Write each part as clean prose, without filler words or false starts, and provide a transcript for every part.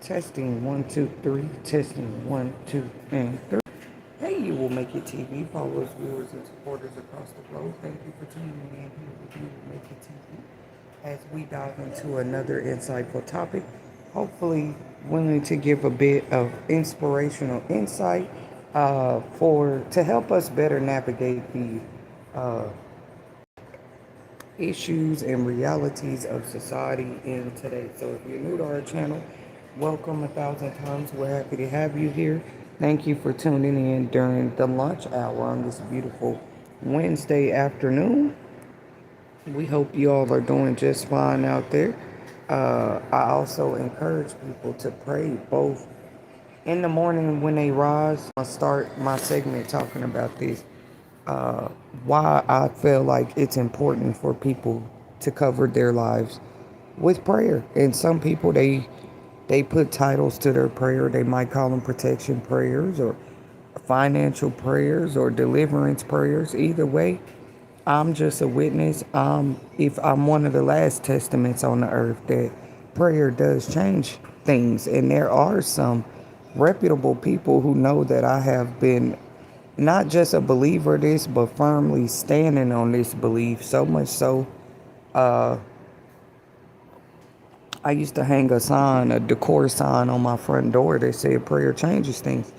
Testing 1, 2, 3. Testing 1, 2, and 3. Hey, you will make it TV followers, viewers, and supporters across the globe. Thank you for tuning in here with you will make it TV as we dive into another insightful topic. Hopefully, willing to give a bit of inspirational insight for to help us better navigate the uh, issues and realities of society in today. So if you're new to our channel, welcome 1,000 times. We're happy to have you here. Thank you for tuning in during the lunch hour on this beautiful Wednesday afternoon. We hope you all are doing just fine out there. I also encourage people to pray both in the morning when they rise. I'll start my segment talking about this. uh, why I feel like it's important for people to cover their lives with prayer. And some people they put titles to their prayer. They might call them protection prayers or financial prayers or deliverance prayers. Either way, I'm just a witness. If I'm one of the last testaments on the earth that prayer does change things, and there are some reputable people who know that I have been not just a believer of this, but firmly standing on this belief. So much so, uh, I used to hang a sign, a decor sign on my front door that said prayer changes things.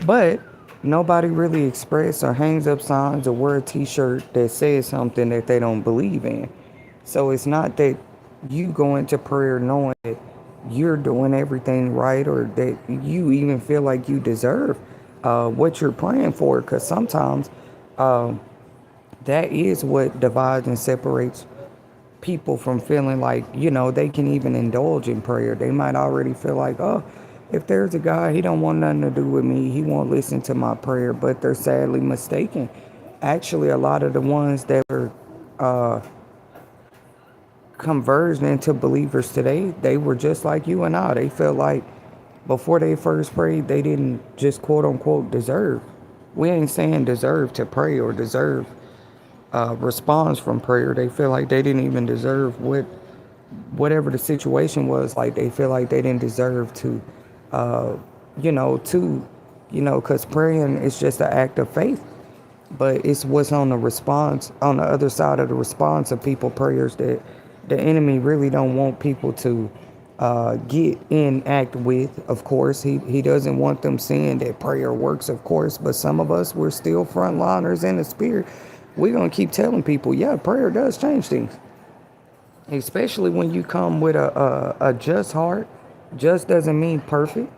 But nobody really express or hangs up signs or wear a t-shirt that says something that they don't believe in. So it's not that you go into prayer knowing that you're doing everything right or that you even feel like you deserve what you're praying for. Because sometimes um, that is what divides and separates people from feeling like, they can even indulge in prayer. They might already feel like, oh, if there's a God, he don't want nothing to do with me. He won't listen to my prayer. But they're sadly mistaken. Actually, a lot of the ones that are uh, converged into believers today, they were just like you and I. They felt like before they first prayed, they didn't just quote unquote deserve. We ain't saying deserve to pray or deserve response from prayer. They feel like they didn't even deserve whatever the situation was. Like they feel like they didn't deserve to, uh, because praying is just an act of faith. But it's what's on the response, on the other side of the response of people prayers that the enemy really don't want people to get in act with. Of course, he doesn't want them seeing that prayer works, of course. But some of us, we're still frontliners in the spirit. We're going to keep telling people, yeah, prayer does change things. Especially when you come with a just heart. Just doesn't mean perfect.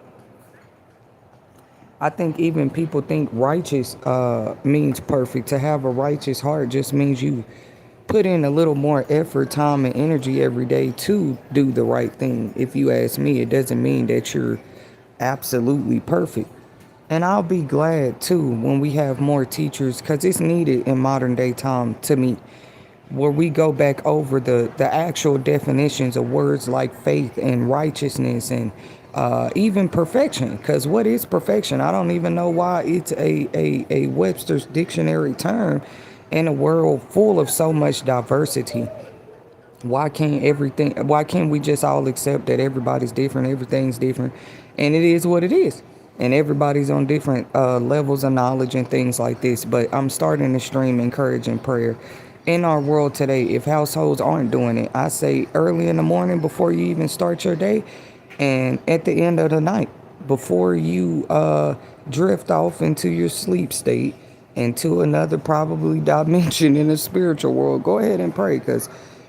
I think even people think righteous means perfect. To have a righteous heart just means you put in a little more effort, time, and energy every day to do the right thing. If you ask me, it doesn't mean that you're absolutely perfect. And I'll be glad too when we have more teachers, because it's needed in modern day time to me, where we go back over the actual definitions of words like faith and righteousness and even perfection. Because what is perfection? I don't even know why it's a Webster's dictionary term in a world full of so much diversity. Why can't we just all accept that everybody's different, everything's different, and it is what it is, and everybody's on different levels of knowledge and things like this. But I'm starting to stream encouraging prayer in our world today. If households aren't doing it, I say early in the morning before you even start your day, and at the end of the night before you drift off into your sleep state, into another probably dimension in the spiritual world. Go ahead and pray, because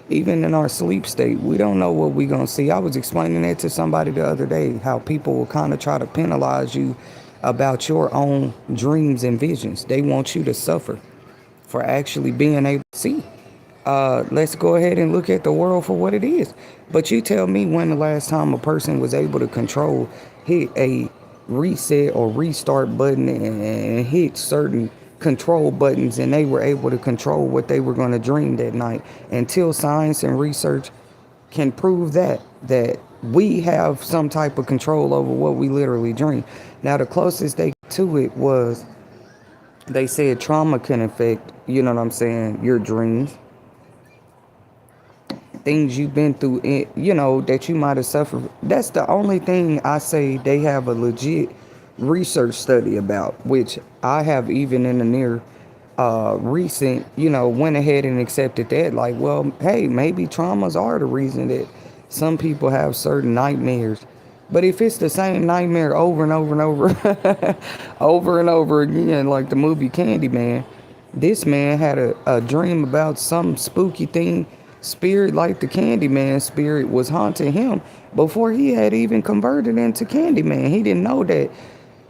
even in our sleep state, we don't know what we're going to see. I was explaining that to somebody the other day, how people will kind of try to penalize you about your own dreams and visions. They want you to suffer for actually being able to see. Let's go ahead and look at the world for what it is. But you tell me when the last time a person was able to hit a reset or restart button and hit certain control buttons, and they were able to control what they were going to dream that night, until science and research can prove that we have some type of control over what we literally dream. Now, the closest they got to it was they said trauma can affect, you know what I'm saying, your dreams. things you've been through, that you might have suffered. That's the only thing I say they have a legit research study about, which I have even in the near recent, went ahead and accepted that. Like, well, hey, maybe traumas are the reason that some people have certain nightmares. But if it's the same nightmare over and over and over, over and over again, like the movie Candyman, this man had a dream about some spooky thing, spirit like the Candyman spirit was haunting him before he had even converted into Candyman. He didn't know that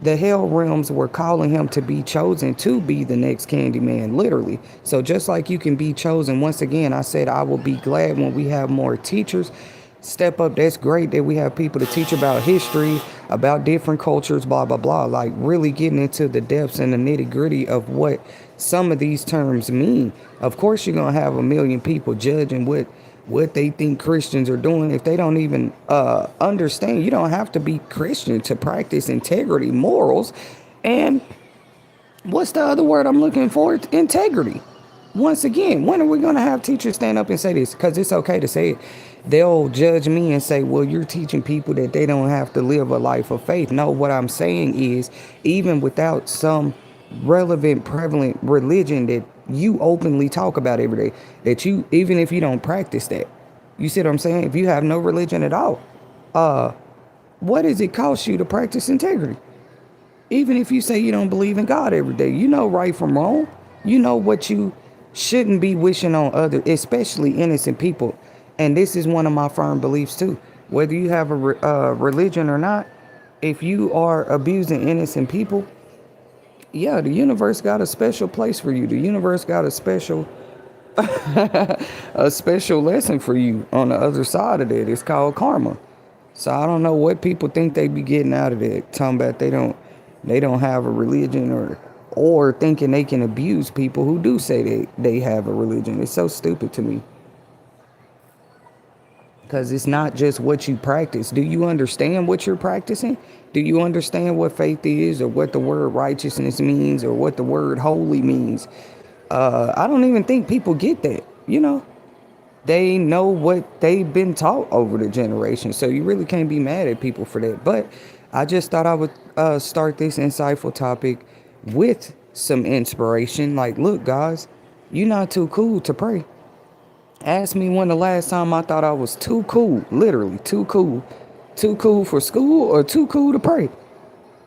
the hell realms were calling him to be chosen to be the next Candyman, literally. So just like you can be chosen, once again, I said I will be glad when we have more teachers step up. That's great that we have people to teach about history, about different cultures, blah, blah, blah. Like really getting into the depths and the nitty gritty of what some of these terms mean. Of course, you're going to have a million people judging what they think Christians are doing if they don't even understand. You don't have to be Christian to practice integrity, morals, and what's the other word I'm looking for? Integrity. Once again, when are we going to have teachers stand up and say this? Because it's okay to say it. They'll judge me and say, well, you're teaching people that they don't have to live a life of faith. No, what I'm saying is, even without some relevant, prevalent religion that you openly talk about every day, that you, even if you don't practice that, you see what I'm saying? If you have no religion at all, what does it cost you to practice integrity? Even if you say you don't believe in God every day, you know right from wrong. You know what you shouldn't be wishing on others, especially innocent people. And this is one of my firm beliefs too. Whether you have a religion or not, if you are abusing innocent people, yeah, the universe got a special place for you. The universe got a special a special lesson for you on the other side of that. It's called karma. So I don't know what people think they be getting out of that. Talking about they don't have a religion, or thinking they can abuse people who do say they have a religion. It's so stupid to me. Because it's not just what you practice. Do you understand what you're practicing? Do you understand what faith is, or what the word righteousness means, or what the word holy means? I don't even think people get that. They know what they've been taught over the generations. So you really can't be mad at people for that. But I just thought I would start this insightful topic with some inspiration. Like, look, guys, you're not too cool to pray. Ask me when the last time I thought I was too cool, literally too cool for school or too cool to pray.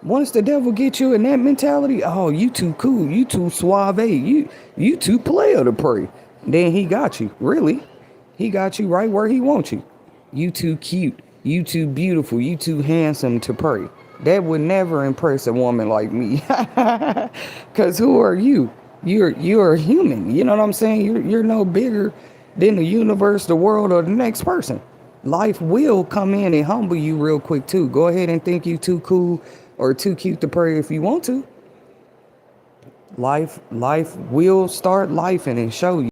Once the devil gets you in that mentality, oh, you too cool, you too suave, you too player to pray. Then he got you, really. He got you right where he wants you. You too cute, you too beautiful, you too handsome to pray. That would never impress a woman like me. Because who are you? You're a human. You know what I'm saying? You're no bigger than the universe, the world, or the next person. Life will come in and humble you real quick too. Go ahead and think you too cool or too cute to pray if you want to. Life will start lifing and show you.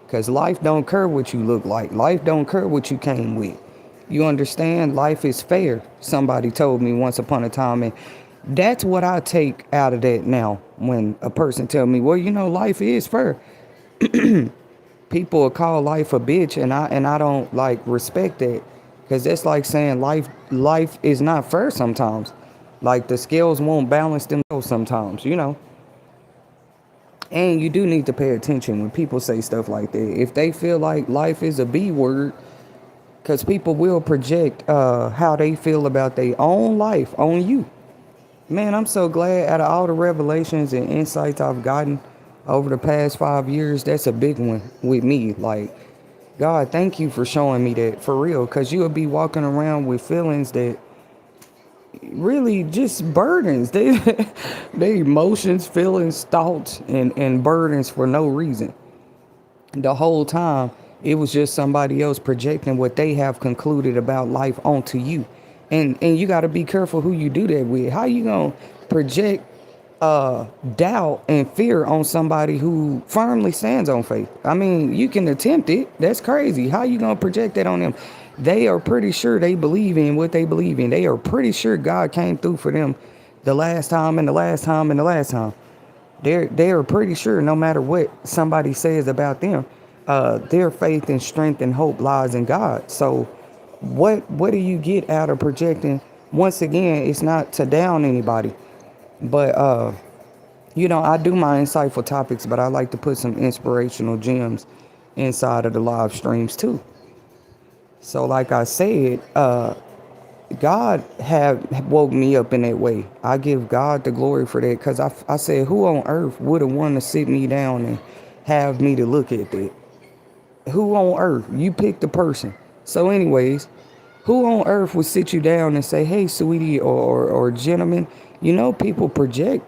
Because life don't care what you look like. Life don't care what you came with. You understand? Life is fair. Somebody told me once upon a time, and that's what I take out of that now. When a person tell me, well, life is fair. People will call life a bitch, and I don't like respect that, because that's like saying life is not fair sometimes. Like the scales won't balance themselves sometimes, And you do need to pay attention when people say stuff like that. If they feel like life is a B word, because people will project how they feel about their own life on you. Man, I'm so glad out of all the revelations and insights I've gotten over the past 5 years, that's a big one with me. Like, God, thank you for showing me that, for real. Because you'll be walking around with feelings that really just burdens. They emotions, feelings, thoughts, and burdens for no reason. The whole time, it was just somebody else projecting what they have concluded about life onto you. And you got to be careful who you do that with. How you going to project doubt and fear on somebody who firmly stands on faith? I mean, you can attempt it. That's crazy. How you going to project that on them? They are pretty sure they believe in what they believe in. They are pretty sure God came through for them the last time and the last time and the last time. They are pretty sure, no matter what somebody says about them, Their faith and strength and hope lies in God. So what do you get out of projecting? Once again, it's not to down anybody, but I do my insightful topics, but I like to put some inspirational gems inside of the live streams too. So like I said, God have woke me up in that way. I give God the glory for that, because I said, who on earth would have wanted to sit me down and have me to look at that? Who on earth? You pick the person. So anyways, who on earth would sit you down and say, hey, sweetie, or gentlemen, people project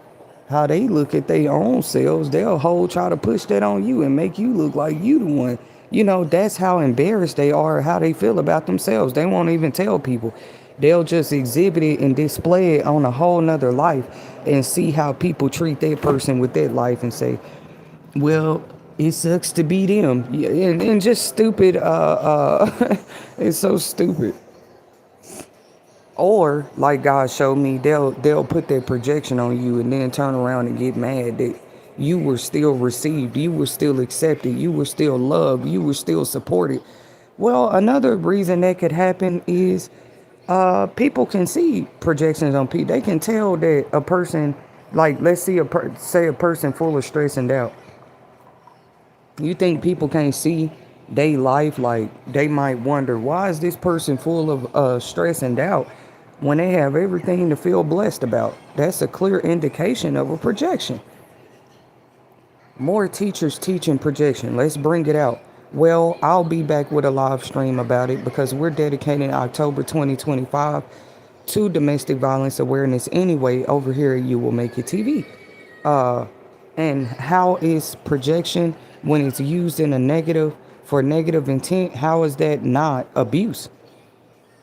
how they look at their own selves. They'll try to push that on you and make you look like you the one. That's how embarrassed they are, how they feel about themselves. They won't even tell people. They'll just exhibit it and display it on a whole nother life and see how people treat that person with that life and say, well, it sucks to be them. Yeah, and just stupid. It's so stupid. Or like God showed me, they'll put their projection on you and then turn around and get mad that you were still received, you were still accepted, you were still loved, you were still supported. Well, another reason that could happen is people can see projections on people. They can tell that a person, like, let's see say a person full of stress and doubt. You think people can't see they life? Like, they might wonder, why is this person full of stress and doubt when they have everything to feel blessed about? That's a clear indication of a projection. More teachers teaching projection. Let's bring it out. Well, I'll be back with a live stream about it, because we're dedicating October 2025 to domestic violence awareness anyway over here at You Will Make It TV. And how is projection, when it's used in a negative, for negative intent, how is that not abuse?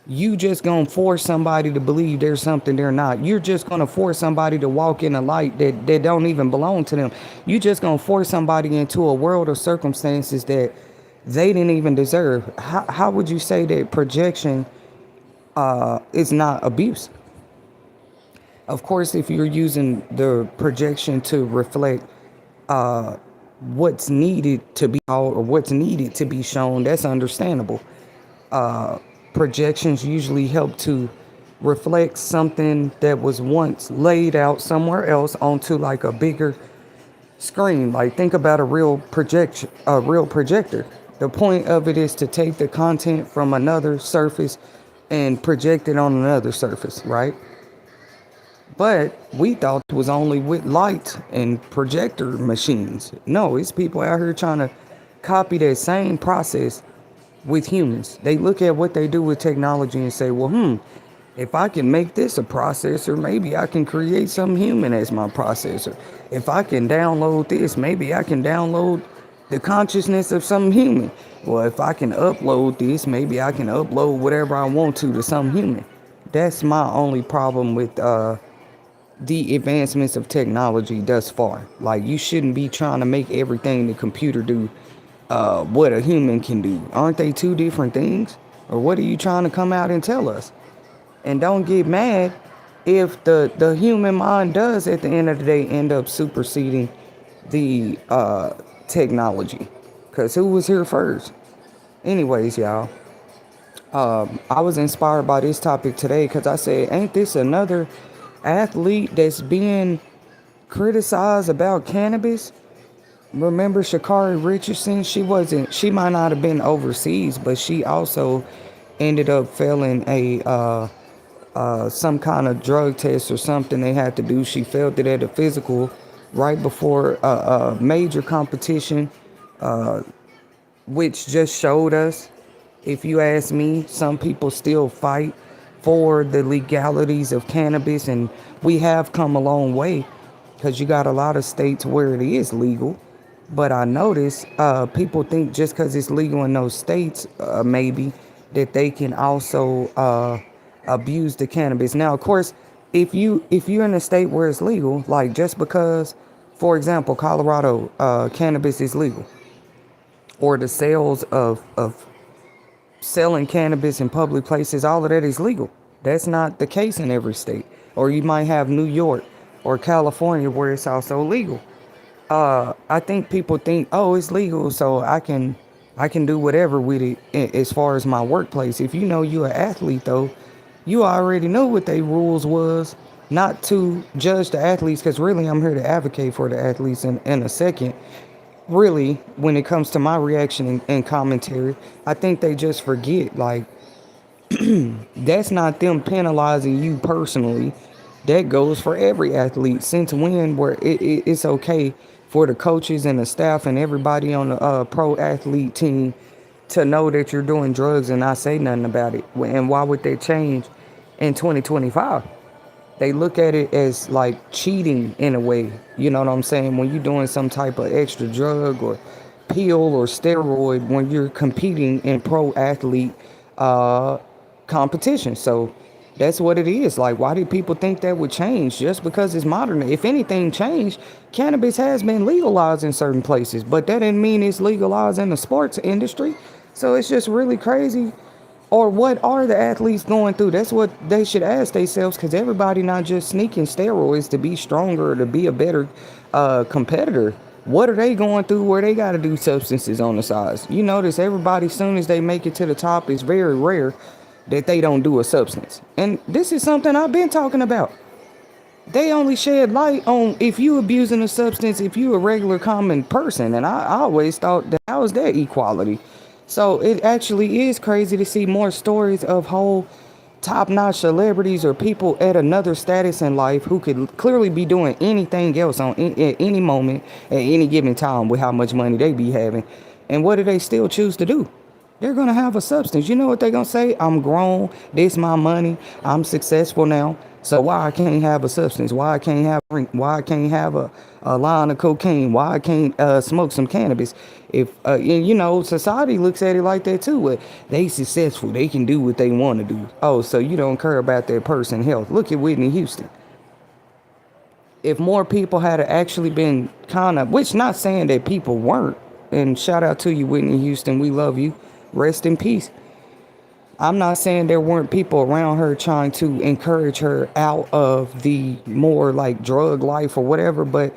You just gonna force somebody to believe there's something they're not. You're just gonna force somebody to walk in a light that don't even belong to them. You just gonna force somebody into a world of circumstances that they didn't even deserve. How would you say that projection is not abuse? Of course, if you're using the projection to reflect what's needed to be out or what's needed to be shown, that's understandable. Projections usually help to reflect something that was once laid out somewhere else onto like a bigger screen. Like, think about a real projector. The point of it is to take the content from another surface and project it on another surface, right? But we thought it was only with light and projector machines. No, it's people out here trying to copy that same process with humans. They look at what they do with technology and say, well, if I can make this a processor, maybe I can create some human as my processor. If I can download this, maybe I can download the consciousness of some human. Well, if I can upload this, maybe I can upload whatever I want to some human. That's my only problem with the advancements of technology thus far. Like, you shouldn't be trying to make everything the computer do what a human can do. Aren't they two different things? Or what are you trying to come out and tell us? And don't get mad if the human mind does at the end of the day end up superseding the technology. Because who was here first? Anyways, y'all, I was inspired by this topic today because I said, ain't this another athlete that's being criticized about cannabis? Remember Sha'Carri Richardson? She might not have been overseas, but she also ended up failing a some kind of drug test or something they had to do. She failed it at a physical right before a major competition, which just showed us, if you ask me, some people still fight for the legalities of cannabis, and we have come a long way because you got a lot of states where it is legal. But I notice people think just because it's legal in those states, maybe that they can also abuse the cannabis. Now, of course, if you're in a state where it's legal, like just because, for example, Colorado, cannabis is legal, or the sales of selling cannabis in public places, all of that is legal. That's not the case in every state. Or you might have New York or California where it's also legal. I think people think, oh, it's legal, so I can I can do whatever with it as far as my workplace. If you know you're an athlete though, you already know what they rules was. Not to judge the athletes, because really I'm here to advocate for the athletes in a second. Really, when it comes to my reaction and commentary, I think they just forget, like, that's not them penalizing you personally. That goes for every athlete. Since when where it's okay for the coaches and the staff and everybody on the pro athlete team to know that you're doing drugs and not say nothing about it? And why would that change in 2025? They look at it as like cheating in a way. You know what I'm saying? When you're doing some type of extra drug or pill or steroid when you're competing in pro athlete uh, competition. So that's what it is. Like, why did people think that would change just because it's modern? If anything changed, cannabis has been legalized in certain places, but that didn't mean it's legalized in the sports industry. So it's just really crazy. Or what are the athletes going through? That's what they should ask themselves, because everybody not just sneaking steroids to be stronger or to be a better competitor. What are they going through where they got to do substances on the sides? You notice everybody, as soon as they make it to the top, it's very rare that they don't do a substance. And this is something I've been talking about. They only shed light on if you abusing a substance, if you a regular common person. And I always thought that was their equality. So it actually is crazy to see more stories of whole top-notch celebrities or people at another status in life who could clearly be doing anything else at any moment, at any given time, with how much money they be having. And what do they still choose to do? They're going to have a substance. You know what they're going to say? I'm grown. This my money. I'm successful now. So why I can't have a substance? Why I can't have a drink? Why I can't have a line of cocaine? Why I can't smoke some cannabis? If and, you know, society looks at it like that too. They successful. They can do what they want to do. Oh, so you don't care about that person's health. Look at Whitney Houston. If more people had actually been kind of, which not saying that people weren't, and shout out to you, Whitney Houston. We love you. Rest in peace. I'm not saying there weren't people around her trying to encourage her out of the more like drug life or whatever, but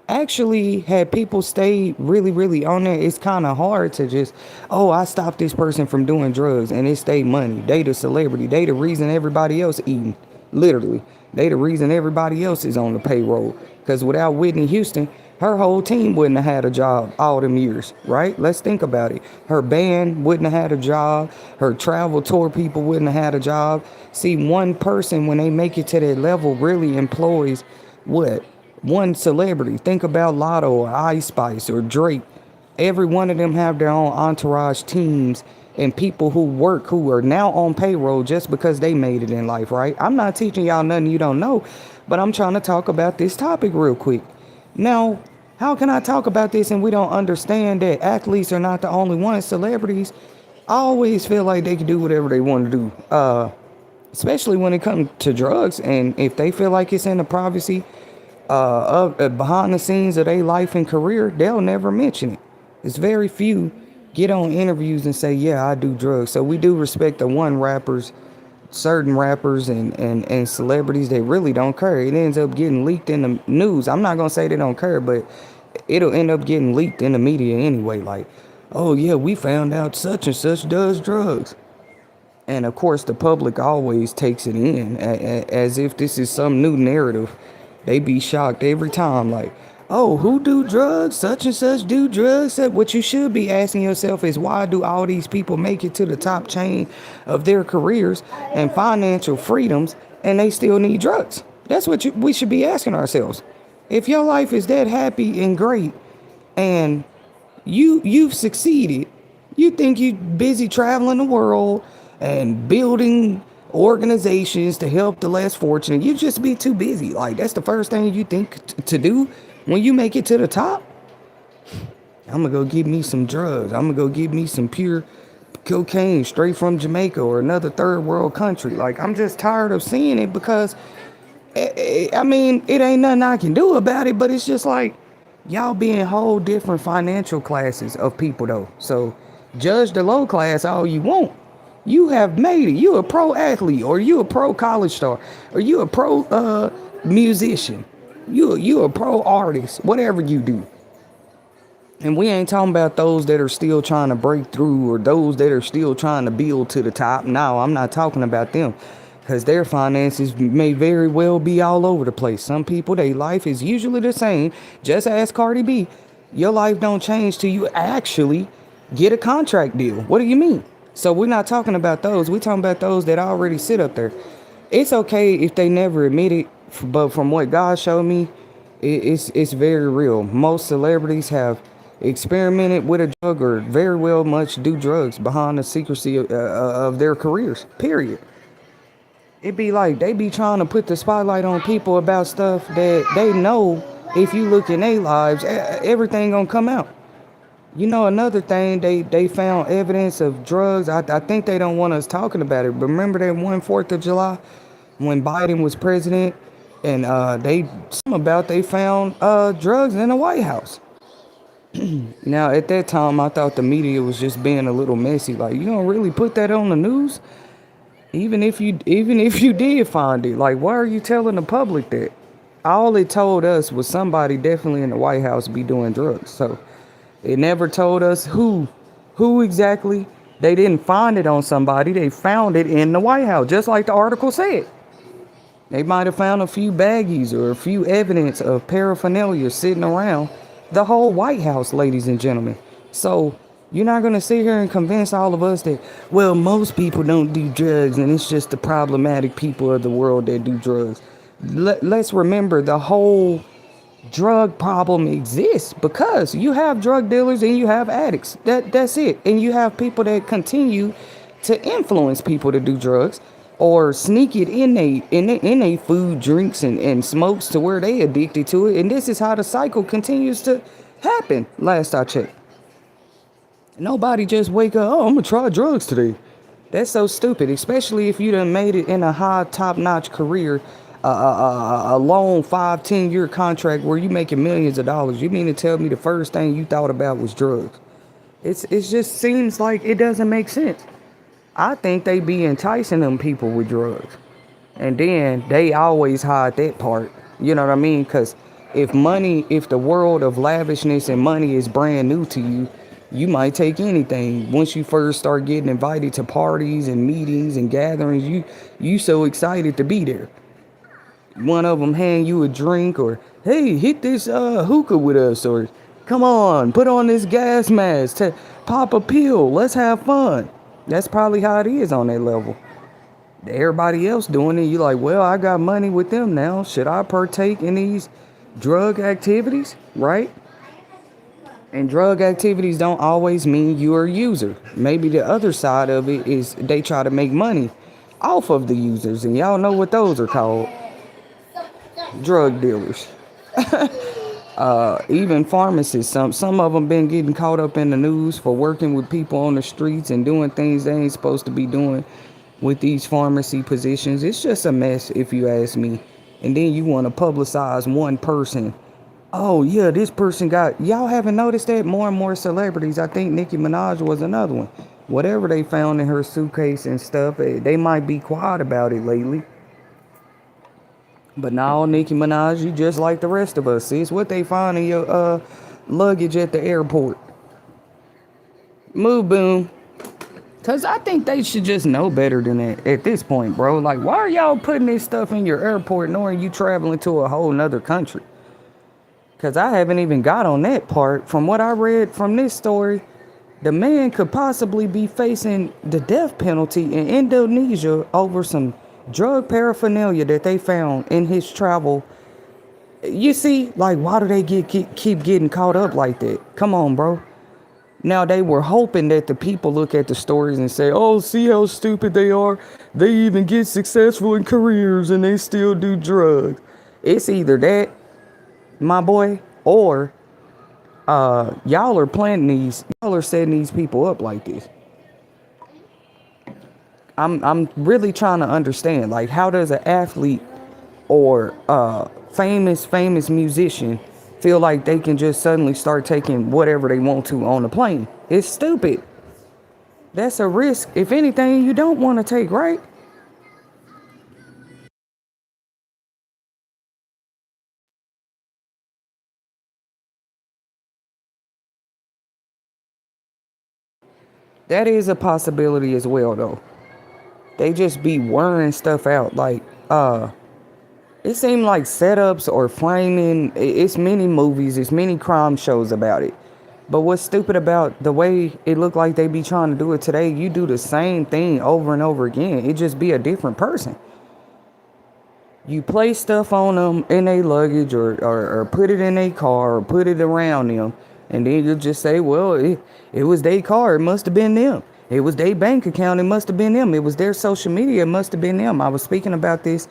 actually had people stayed really, really on there, it's kind of hard to just, oh, I stopped this person from doing drugs and it's they money. They the celebrity. They the reason everybody else eating. Literally. They the reason everybody else is on the payroll. Because without Whitney Houston, her whole team wouldn't have had a job all them years, right? Let's think about it. Her band wouldn't have had a job. Her travel tour people wouldn't have had a job. See, one person, when they make it to that level, really employs what? One celebrity. Think about Lotto or Ice Spice or Drake. Every one of them have their own entourage teams and people who work, who are now on payroll just because they made it in life, right? I'm not teaching y'all nothing you don't know, but I'm trying to talk about this topic real quick. Now, how can I talk about this and we don't understand that athletes are not the only ones? Celebrities always feel like they can do whatever they want to do, especially when it comes to drugs. And if they feel like it's in the privacy of behind the scenes of their life and career, they'll never mention it. It's very few get on interviews and say, yeah, I do drugs. So we do respect the certain rappers and celebrities. They really don't care. It ends up getting leaked in the news. I'm not going to say they don't care, but it'll end up getting leaked in the media anyway. Like, oh yeah, we found out such and such does drugs. And of course, the public always takes it in as if this is some new narrative. They be shocked every time, like, oh, who do drugs? Such and such do drugs. What you should be asking yourself is, why do all these people make it to the top chain of their careers and financial freedoms and they still need drugs? That's what we should be asking ourselves. If your life is that happy and great and you've succeeded, you think you're busy traveling the world and building organizations to help the less fortunate, you just be too busy. Like, that's the first thing you think to do when you make it to the top. I'm gonna go get me some drugs. I'm gonna go get me some pure cocaine straight from Jamaica or another third world country. Like, I'm just tired of seeing it, because I mean, it ain't nothing I can do about it, but it's just like, y'all be in whole different financial classes of people though. So judge the low class all you want. You have made it. You a pro athlete, or you a pro college star, or you a pro musician. You a pro artist, whatever you do. And we ain't talking about those that are still trying to break through or those that are still trying to build to the top. No, I'm not talking about them because their finances may very well be all over the place. Some people, their life is usually the same. Just ask Cardi B. Your life don't change till you actually get a contract deal. What do you mean? So we're not talking about those. We're talking about those that already sit up there. It's okay if they never admit it, but from what God showed me, it's very real. Most celebrities have experimented with a drug or very well much do drugs behind the secrecy of their careers. Period. It be like they be trying to put the spotlight on people about stuff that they know if you look in their lives, everything gonna come out. You know, another thing, they found evidence of drugs. I think they don't want us talking about it. But remember that one 4th of July when Biden was president and they something about they found drugs in the White House. Now at that time I thought the media was just being a little messy. Like, you don't really put that on the news? Even if you did find it, like, why are you telling the public that? All it told us was somebody definitely in the White House be doing drugs. So it never told us who exactly. They didn't find it on somebody. They found it in the White House, just like the article said. They might have found a few baggies or a few evidence of paraphernalia sitting around the whole White House, ladies and gentlemen. So you're not going to sit here and convince all of us that, well, most people don't do drugs and it's just the problematic people of the world that do drugs. Let's remember the whole drug problem exists because you have drug dealers and you have addicts. That's it. And you have people that continue to influence people to do drugs or sneak it in they food, drinks, and smokes to where they addicted to it. And this is how the cycle continues to happen. Last I checked. Nobody just wake up, oh, I'm gonna try drugs today. That's so stupid, especially if you done made it in a high top-notch career, a long 5, 10 year contract where you making millions of dollars. You mean to tell me the first thing you thought about was drugs? It just seems like it doesn't make sense. I think they be enticing them people with drugs. And then they always hide that part. You know what I mean? Because if the world of lavishness and money is brand new to you, you might take anything. Once you first start getting invited to parties and meetings and gatherings, you so excited to be there. One of them hand you a drink or, hey, hit this hookah with us, or come on, put on this gas mask, pop a pill, let's have fun. That's probably how it is on that level. Everybody else doing it, you're like, well, I got money with them now. Should I partake in these drug activities? Right? And drug activities don't always mean you're a user. Maybe the other side of it is they try to make money off of the users. And y'all know what those are called. Drug dealers. Even pharmacists, some of them been getting caught up in the news for working with people on the streets and doing things they ain't supposed to be doing with these pharmacy positions. It's just a mess if you ask me. And then you want to publicize one person. Oh yeah, this person got, y'all haven't noticed that more and more celebrities, I think Nicki Minaj was another one. Whatever they found in her suitcase and stuff, they might be quiet about it lately. But now, Nicki Minaj, you just like the rest of us. It's what they find in your luggage at the airport. Move, boom. Cause I think they should just know better than that at this point, bro. Like, why are y'all putting this stuff in your airport knowing you traveling to a whole nother country? Cause I haven't even got on that part. From what I read from this story, the man could possibly be facing the death penalty in Indonesia over some drug paraphernalia that they found in his travel. You see, like, why do they keep getting caught up like that? Come on, bro. Now, they were hoping that the people look at the stories and say, oh, see how stupid they are? They even get successful in careers and they still do drugs. It's either that, my boy, or y'all are setting these people up like this. I'm really trying to understand, like, how does an athlete or famous musician feel like they can just suddenly start taking whatever they want to on the plane? It's stupid. That's a risk, if anything, you don't want to take, right? That is a possibility as well, though. They just be wearing stuff out. Like, it seemed like setups or framing. It's many movies, it's many crime shows about it. But what's stupid about the way it looked like they be trying to do it today, you do the same thing over and over again. It just be a different person. You place stuff on them in their luggage or put it in their car or put it around them. And then you just say, well, it was their car. It must have been them. It was their bank account. It must have been them. It was their social media. It must have been them. I was speaking about this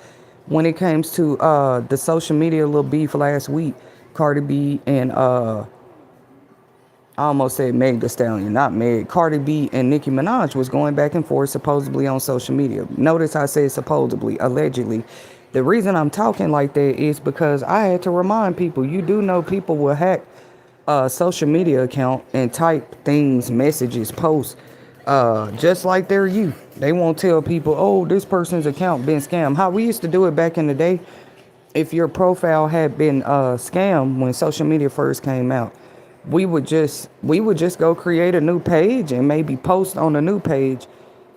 when it comes to the social media little beef last week. Cardi B and I almost said Meg Thee Stallion, not Meg. Cardi B and Nicki Minaj was going back and forth supposedly on social media. Notice I said supposedly, allegedly. The reason I'm talking like that is because I had to remind people, you do know people will hack a social media account and type things, messages, posts, just like they're you. They won't tell people, oh, this person's account been scammed. How we used to do it back in the day, if your profile had been scammed when social media first came out, we would just go create a new page and maybe post on the new page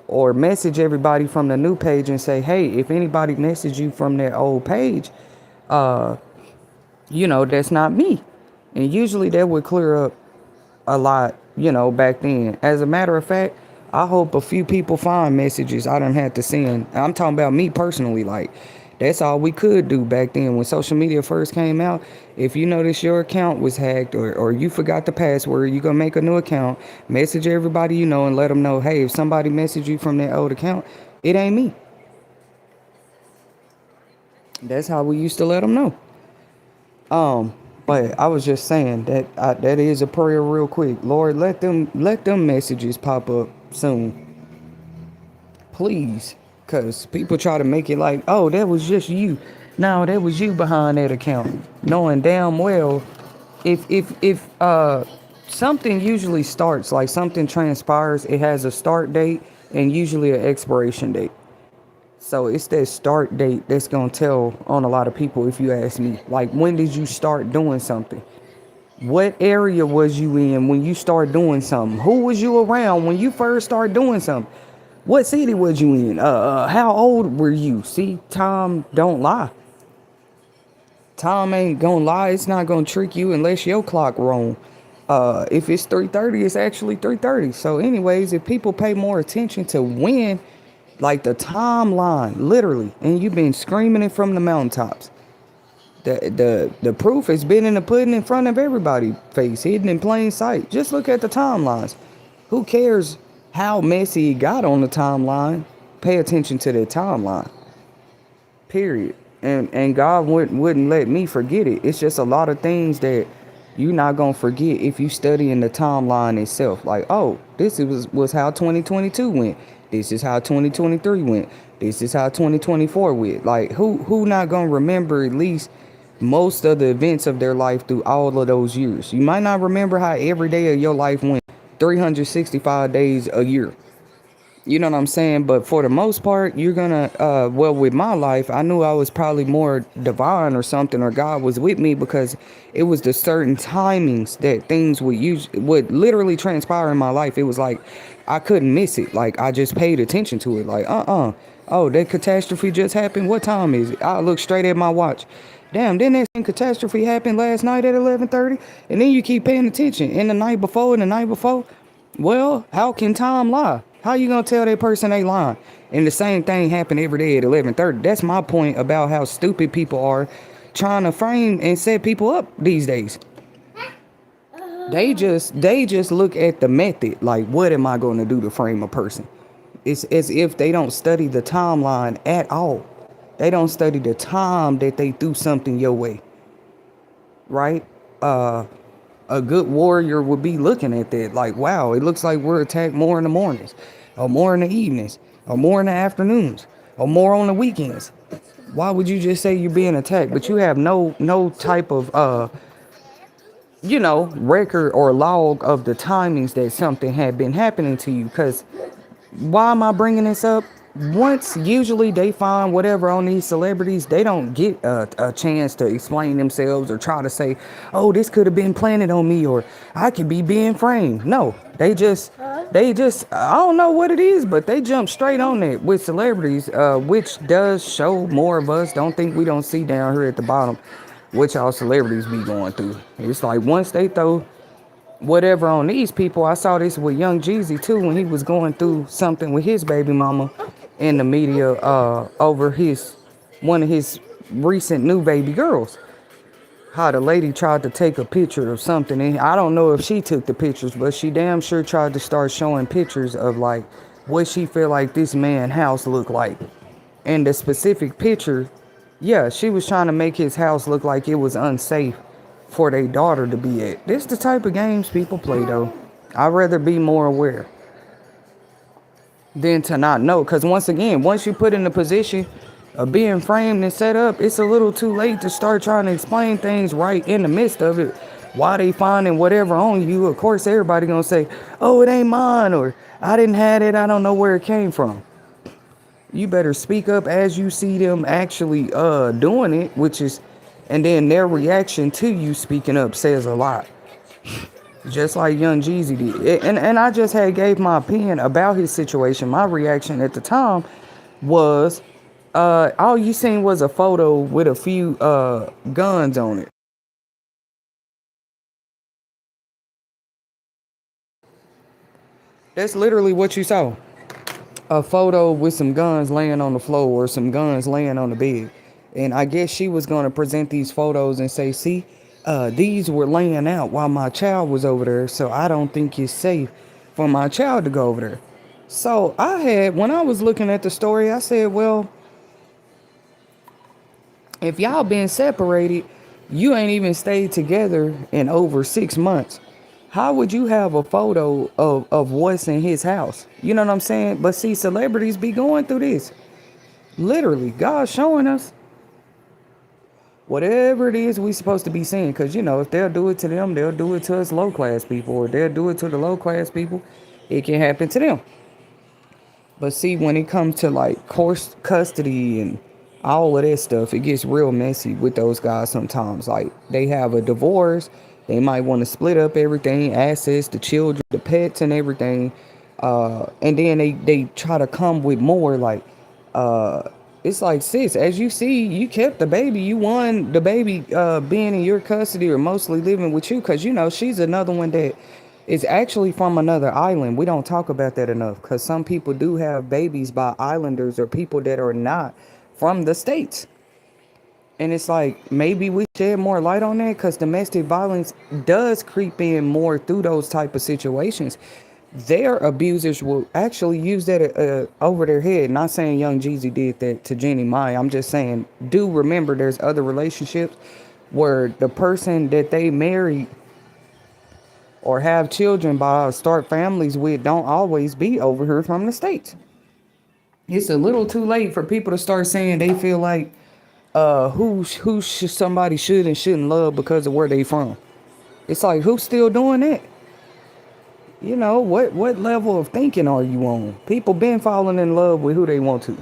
or message everybody from the new page and say, hey, if anybody messaged you from that old page, uh, that's not me. And usually that would clear up a lot, back then. As a matter of fact, I hope a few people find messages I done had to send. I'm talking about me personally, like, that's all we could do back then when social media first came out. If you notice your account was hacked or you forgot the password, you gonna make a new account, message everybody you know and let them know, hey, if somebody messaged you from that old account, it ain't me. That's how we used to let them know. But I was just saying that is a prayer real quick. Lord, let them messages pop up soon, please. Cause people try to make it like, oh, that was just you. No, that was you behind that account. Knowing damn well if something usually starts, like something transpires, it has a start date and usually an expiration date. So it's that start date that's gonna tell on a lot of people, if you ask me. Like, when did you start doing something? What area was you in when you started doing something? Who was you around when you first started doing something? What city was you in? How old were you? See, time don't lie. Time ain't gonna lie. It's not gonna trick you unless your clock wrong. If it's 3:30, it's actually 3:30. So, anyways, if people pay more attention to when, like the timeline, literally, and you've been screaming it from the mountaintops. The proof has been in the pudding in front of everybody, face hidden in plain sight. Just look at the timelines. Who cares how messy it got on the timeline? Pay attention to the timeline. Period. And God wouldn't let me forget it. It's just a lot of things that you're not gonna forget if you study in the timeline itself. Like, oh, this was how 2022 went. This is how 2023 went. This is how 2024 went. Like, who not gonna remember at least most of the events of their life through all of those years? You might not remember how every day of your life went 365 days a year. You know what I'm saying? But for the most part, you're gonna, well, with my life, I knew I was probably more divine or something, or God was with me, because it was the certain timings that things would literally transpire in my life. It was like, I couldn't miss it. Like, I just paid attention to it. Like, oh, that catastrophe just happened. What time is it? I look straight at my watch. Damn, didn't that same catastrophe happen last night at 11:30? And then you keep paying attention. And the night before and the night before. Well, how can time lie? How you gonna tell that person they lying? And the same thing happened every day at 11:30. That's my point about how stupid people are trying to frame and set people up these days. They just look at the method, like, what am I gonna do to frame a person? It's as if they don't study the timeline at all. They don't study the time that they threw something your way, right? A good warrior would be looking at that like, wow, it looks like we're attacked more in the mornings, or more in the evenings, or more in the afternoons, or more on the weekends. Why would you just say you're being attacked, but you have no type of record or log of the timings that something had been happening to you? Because why am I bringing this up? once usually they find whatever on these celebrities, they don't get a chance to explain themselves or try to say, oh, this could have been planted on me, or I could be being framed. No, they just I don't know what it is, but they jump straight on it with celebrities, which does show more of us. Don't see down here at the bottom what y'all celebrities be going through. It's like once they throw whatever on these people. I saw this with Young Jeezy too when he was going through something with his baby mama in the media over his one of his recent new baby girls. How the lady tried to take a picture of something, and I don't know if she took the pictures, but she damn sure tried to start showing pictures of like what she feel like this man house looked like. And the specific picture, yeah, she was trying to make his house look like it was unsafe for their daughter to be at. This the type of games people play though. I'd rather be more aware than to not know. Because once again, once you put in the position of being framed and set up, it's a little too late to start trying to explain things right in the midst of it. Why they finding whatever on you, of course everybody gonna say, oh, it ain't mine, or I didn't have it, I don't know where it came from. You better speak up as you see them actually doing it, which is, and then their reaction to you speaking up says a lot. Just like Young Jeezy did. And I just had gave my opinion about his situation. My reaction at the time was all you seen was a photo with a few guns on it. That's literally what you saw. A photo with some guns laying on the floor or some guns laying on the bed. And I guess she was going to present these photos and say, see, these were laying out while my child was over there, so I don't think it's safe for my child to go over there. So when I was looking at the story, I said, well, if y'all been separated, you ain't even stayed together in over 6 months. How would you have a photo of what's in his house? You know what I'm saying? But see, celebrities be going through this. Literally, God's showing us whatever it is we supposed to be seeing. Because, if they'll do it to them, they'll do it to us low-class people. Or they'll do it to the low-class people, it can happen to them. But see, when it comes to like course custody and all of that stuff, it gets real messy with those guys sometimes. Like they have a divorce, they might want to split up everything, assets, the children, the pets, and everything. And then they try to come with more. Like it's like, sis, as you see, you kept the baby, you won the baby being in your custody or mostly living with you, because she's another one that is actually from another island. We don't talk about that enough, because some people do have babies by islanders or people that are not from the States. And it's like, maybe we shed more light on that, because domestic violence does creep in more through those type of situations. Their abusers will actually use that over their head. Not saying Young Jeezy did that to Jenny Mai. I'm just saying, do remember there's other relationships where the person that they married or have children by, start families with, don't always be over here from the States. It's a little too late for people to start saying they feel like somebody should and shouldn't love because of where they from. It's like, who's still doing that? What level of thinking are you on? People been falling in love with who they want to.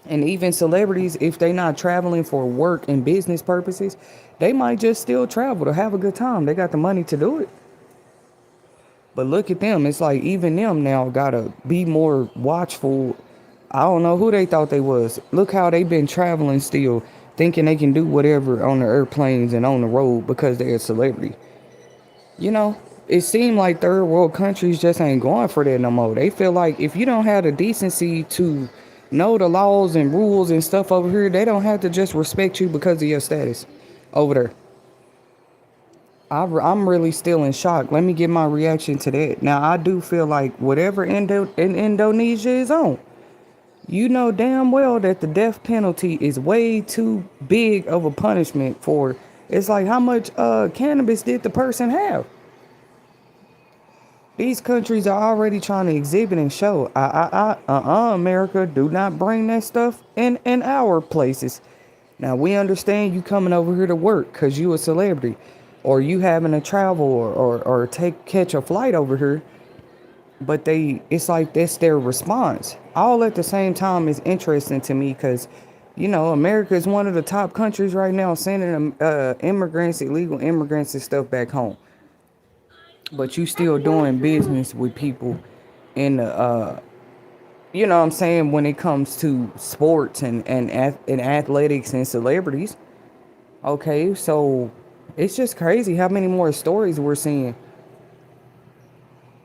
And even celebrities, if they not traveling for work and business purposes, they might just still travel to have a good time. They got the money to do it. But look at them. It's like even them now gotta be more watchful. I don't know who they thought they was. Look how they been traveling still, thinking they can do whatever on the airplanes and on the road because they're a celebrity. It seemed like third world countries just ain't going for that no more. They feel like if you don't have the decency to know the laws and rules and stuff over here, they don't have to just respect you because of your status over there. I'm really still in shock. Let me get my reaction to that. Now, I do feel like whatever in Indonesia is on, you know damn well that the death penalty is way too big of a punishment for. It's like, how much cannabis did the person have? These countries are already trying to exhibit and show. America, do not bring that stuff in our places. Now, we understand you coming over here to work because you a celebrity, or you having to travel or catch a flight over here. but it's like that's their response. All at the same time is interesting to me because, America is one of the top countries right now sending immigrants, illegal immigrants and stuff back home. But you still doing business with people in the, what I'm saying, when it comes to sports and athletics and celebrities. Okay, so it's just crazy how many more stories we're seeing.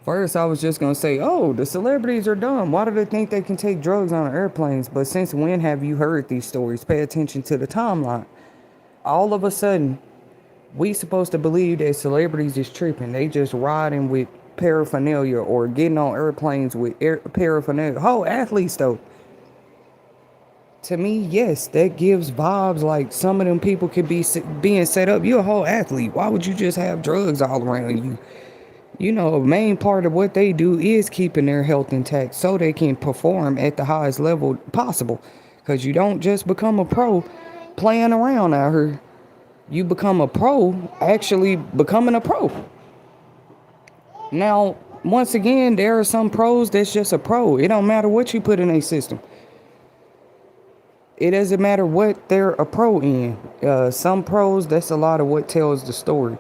First, I was just gonna say, oh, the celebrities are dumb. Why do they think they can take drugs on airplanes? But since when have you heard these stories? Pay attention to the timeline. All of a sudden, we supposed to believe that celebrities is tripping. They just riding with paraphernalia or getting on airplanes with paraphernalia. Whole athletes though. To me, yes, that gives vibes like some of them people could be being set up. You're a whole athlete. Why would you just have drugs all around you? A main part of what they do is keeping their health intact so they can perform at the highest level possible. Because you don't just become a pro playing around out here. You become a pro actually becoming a pro. Now, once again, there are some pros that's just a pro. It don't matter what you put in a system. It doesn't matter what they're a pro in. Some pros, that's a lot of what tells the story.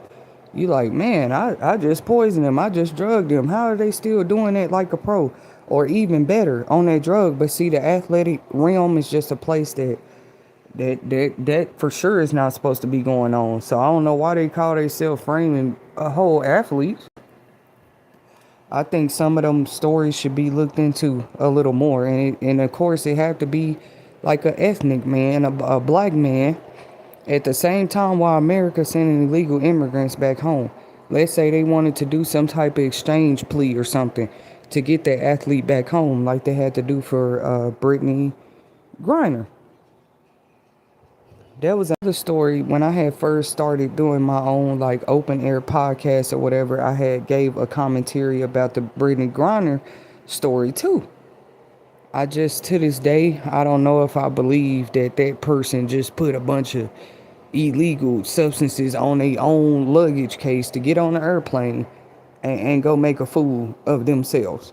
You like, man, I just poisoned them. I just drugged them. How are they still doing it like a pro? Or even better, on that drug. But see, the athletic realm is just a place that for sure is not supposed to be going on. So I don't know why they call themselves framing a whole athletes. I think some of them stories should be looked into a little more. And of course, it have to be like an ethnic man, a black man. At the same time, while America sending illegal immigrants back home, let's say they wanted to do some type of exchange plea or something to get that athlete back home, like they had to do for Brittany Griner. That was another story when I had first started doing my own like open air podcast or whatever. I had gave a commentary about the Brittany Griner story too. I just, to this day, I don't know if I believe that that person just put a bunch of illegal substances on their own luggage case to get on the airplane and go make a fool of themselves.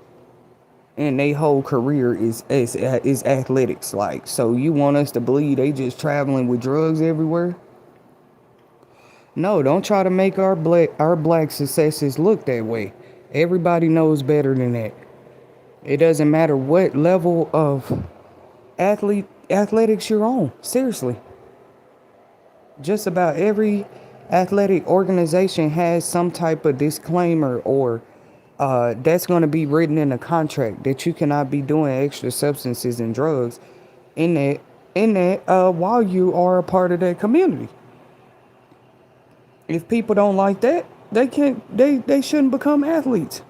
And their whole career is athletics. Like, so you want us to believe they just traveling with drugs everywhere? No, don't try to make our black successes look that way. Everybody knows better than that. It doesn't matter what level of athletics you're on. Seriously. Just about every athletic organization has some type of disclaimer or that's going to be written in a contract that you cannot be doing extra substances and drugs in that while you are a part of that community. If people don't like that, they shouldn't become athletes.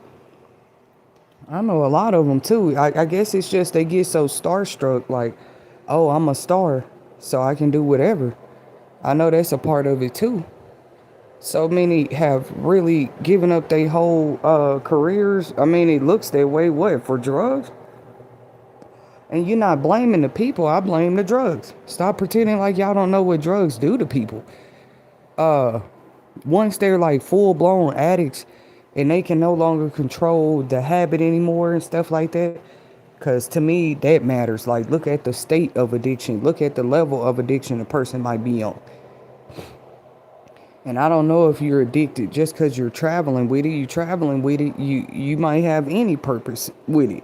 I know a lot of them too. I guess it's just they get so starstruck, like, oh, I'm a star, so I can do whatever. I know that's a part of it too. So many have really given up their whole careers. I mean, it looks that way, what, for drugs? And you're not blaming the people, I blame the drugs. Stop pretending like y'all don't know what drugs do to people. Once they're like full-blown addicts and they can no longer control the habit anymore and stuff like that, because to me, that matters. Like, look at the state of addiction. Look at the level of addiction a person might be on. And I don't know if you're addicted just because you're traveling with it. You traveling with it, you might have any purpose with it,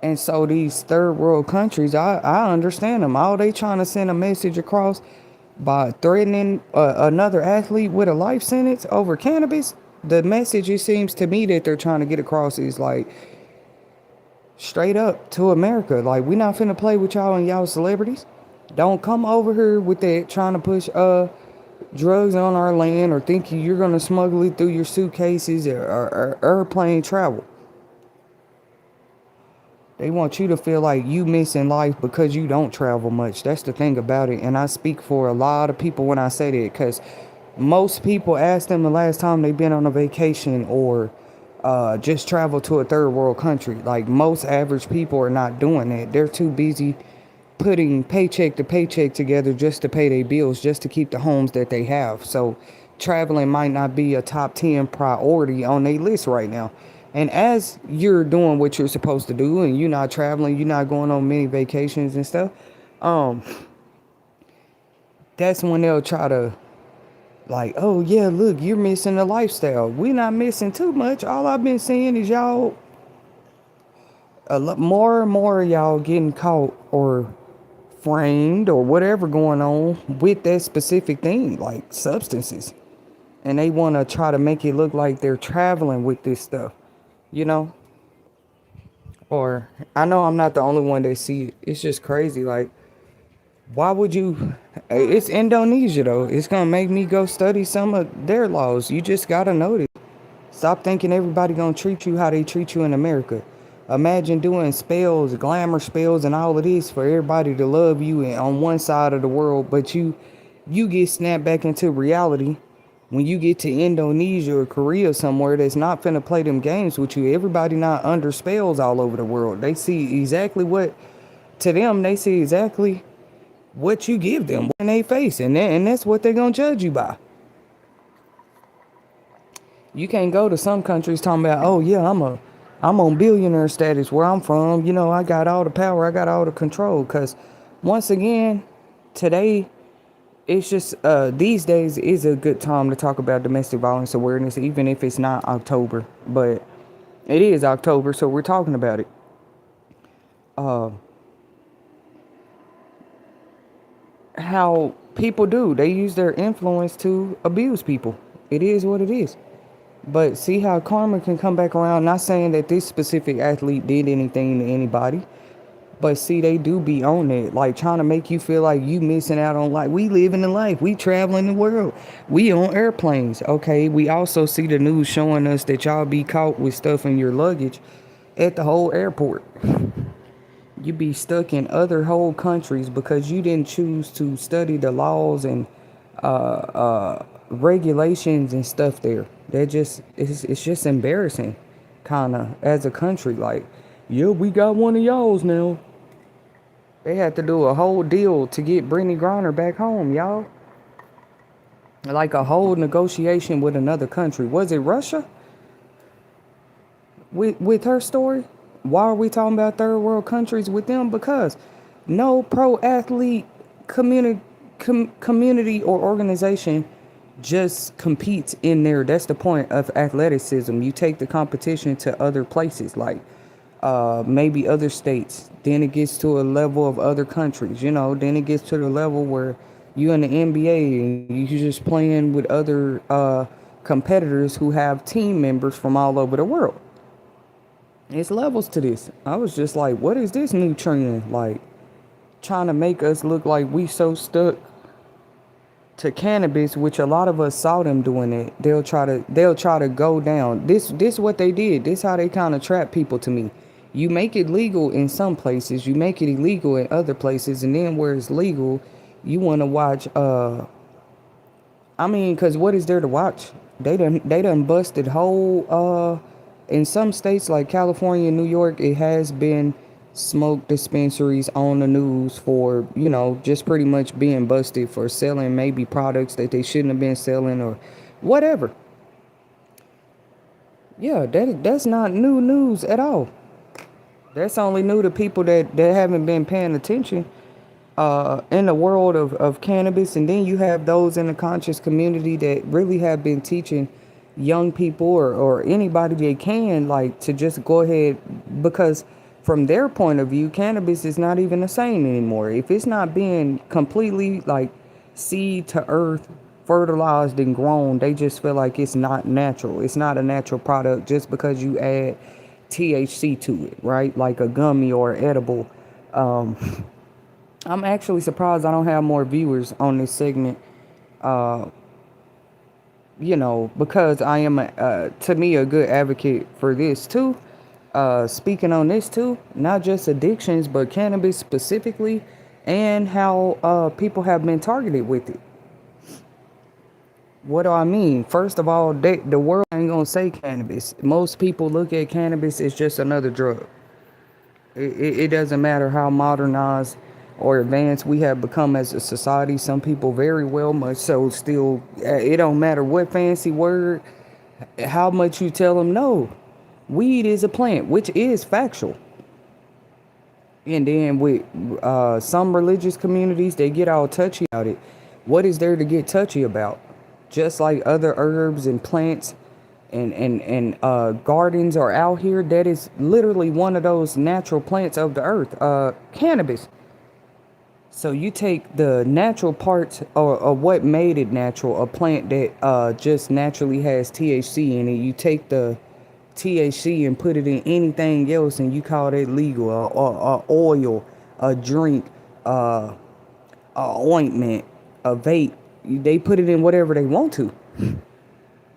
And so these third world countries, I understand them. All they trying to send a message across by threatening another athlete with a life sentence over cannabis. The message, it seems to me, that they're trying to get across is like straight up to America. Like, we not finna play with y'all and y'all celebrities. Don't come over here with that trying to push drugs on our land or thinking you're going to smuggle it through your suitcases or airplane travel. They want you to feel like you missing life because you don't travel much. That's the thing about it. And I speak for a lot of people when I say that, because most people ask them the last time they've been on a vacation or just travel to a third world country. Like, most average people are not doing that. They're too busy putting paycheck to paycheck together just to pay their bills, just to keep the homes that they have. So traveling might not be a top 10 priority on their list right now. And as you're doing what you're supposed to do, and you're not traveling, you're not going on many vacations and stuff, um, that's when they'll try to, like, oh yeah, look, you're missing the lifestyle. We're not missing too much. All I've been seeing is y'all, a lot more and more of y'all getting caught or framed or whatever going on with that specific thing, like substances. And they want to try to make it look like they're traveling with this stuff, you know? Or I know I'm not the only one that see it. It's just crazy. Like, why would you? It's Indonesia though. It's gonna make me go study some of their laws. You just gotta know this. Stop thinking everybody gonna treat you how they treat you in America. Imagine doing spells, glamour spells, and all of this for everybody to love you and on one side of the world, but you get snapped back into reality when you get to Indonesia or Korea somewhere that's not finna play them games with you. Everybody not under spells all over the world. They see exactly what, to them, they see exactly what you give them in their face, and that's what they're gonna judge you by. You can't go to some countries talking about, oh yeah, I'm on billionaire status where I'm from. You know, I got all the power, I got all the control. Cause once again, today, it's just these days is a good time to talk about domestic violence awareness, even if it's not October. But it is October, so we're talking about it. Uh, how people do, they use their influence to abuse people. It is what it is. But see how karma can come back around. Not saying that this specific athlete did anything to anybody, but see, they do be on it, like trying to make you feel like you missing out on life. We living the life. We traveling the world. We on airplanes. Okay, we also see the news showing us that y'all be caught with stuff in your luggage at the whole airport. You be stuck in other whole countries because you didn't choose to study the laws and regulations and stuff there. That just it's just embarrassing, kind of, as a country. Like, yeah, we got one of y'all's now. They had to do a whole deal to get Brittany Griner back home, y'all. Like a whole negotiation with another country. Was it Russia? With her story? Why are we talking about third world countries with them? Because no pro athlete community or organization just competes in there. That's the point of athleticism. You take the competition to other places, like maybe other states. Then it gets to a level of other countries, you know. Then it gets to the level where you in the NBA and you're just playing with other competitors who have team members from all over the world. It's levels to this. I was just like, what is this new trend? Like, trying to make us look like we so stuck to cannabis, which a lot of us saw them doing it. They'll try to go down. This what they did. This how they kind of trap people to me. You make it legal in some places, you make it illegal in other places, and then where it's legal, you want to watch. I mean, cause what is there to watch? They done busted whole. In some states like California and New York, it has been smoke dispensaries on the news for, you know, just pretty much being busted for selling maybe products that they shouldn't have been selling or whatever. Yeah, that's not new news at all. That's only new to people that haven't been paying attention in the world of cannabis. And then you have those in the conscious community that really have been teaching young people or anybody they can, like, to just go ahead, because from their point of view, cannabis is not even the same anymore. If it's not being completely like seed to earth, fertilized and grown, they just feel like it's not natural. It's not a natural product just because you add THC to it, right? Like a gummy or edible. I'm actually surprised I don't have more viewers on this segment. You know, because I am, to me, a good advocate for this too. Speaking on this too, not just addictions, but cannabis specifically, and how people have been targeted with it. What do I mean? First of all, the world ain't gonna say cannabis. Most people look at cannabis as just another drug. It doesn't matter how modernized or advanced we have become as a society. Some people very well much so still, it don't matter what fancy word, how much you tell them no. Weed is a plant, which is factual. And then with some religious communities, they get all touchy about it. What is there to get touchy about? Just like other herbs and plants and gardens are out here, that is literally one of those natural plants of the earth. Cannabis. So you take the natural parts or what made it natural, a plant that just naturally has THC in it. You take the THC and put it in anything else, and you call that legal. A oil, a drink, a ointment, a vape. They put it in whatever they want to.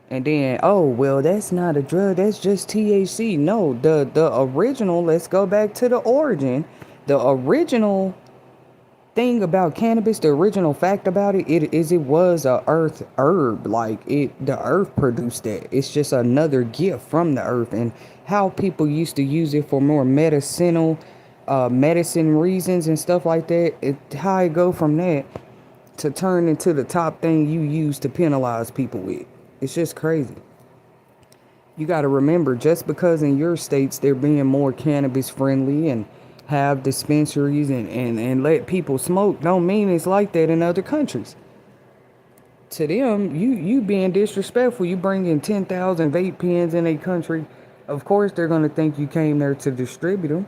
And then, oh well, that's not a drug. That's just THC. No, the original. Let's go back to the origin. The original thing about cannabis, the original fact about it was a earth herb. Like the earth produced that. It's just another gift from the earth, and how people used to use it for more medicinal, medicine reasons and stuff like that. How it go from that to turn into the top thing you use to penalize people with. It's just crazy. You got to remember, just because in your states they're being more cannabis friendly and have dispensaries and let people smoke, don't mean it's like that in other countries. To them, you being disrespectful, you bring in 10,000 vape pens in a country, of course they're going to think you came there to distribute them.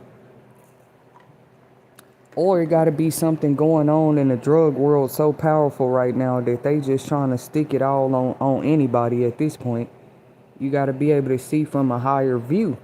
Or it got to be something going on in the drug world so powerful right now that they just trying to stick it all on anybody at this point. You got to be able to see from a higher view.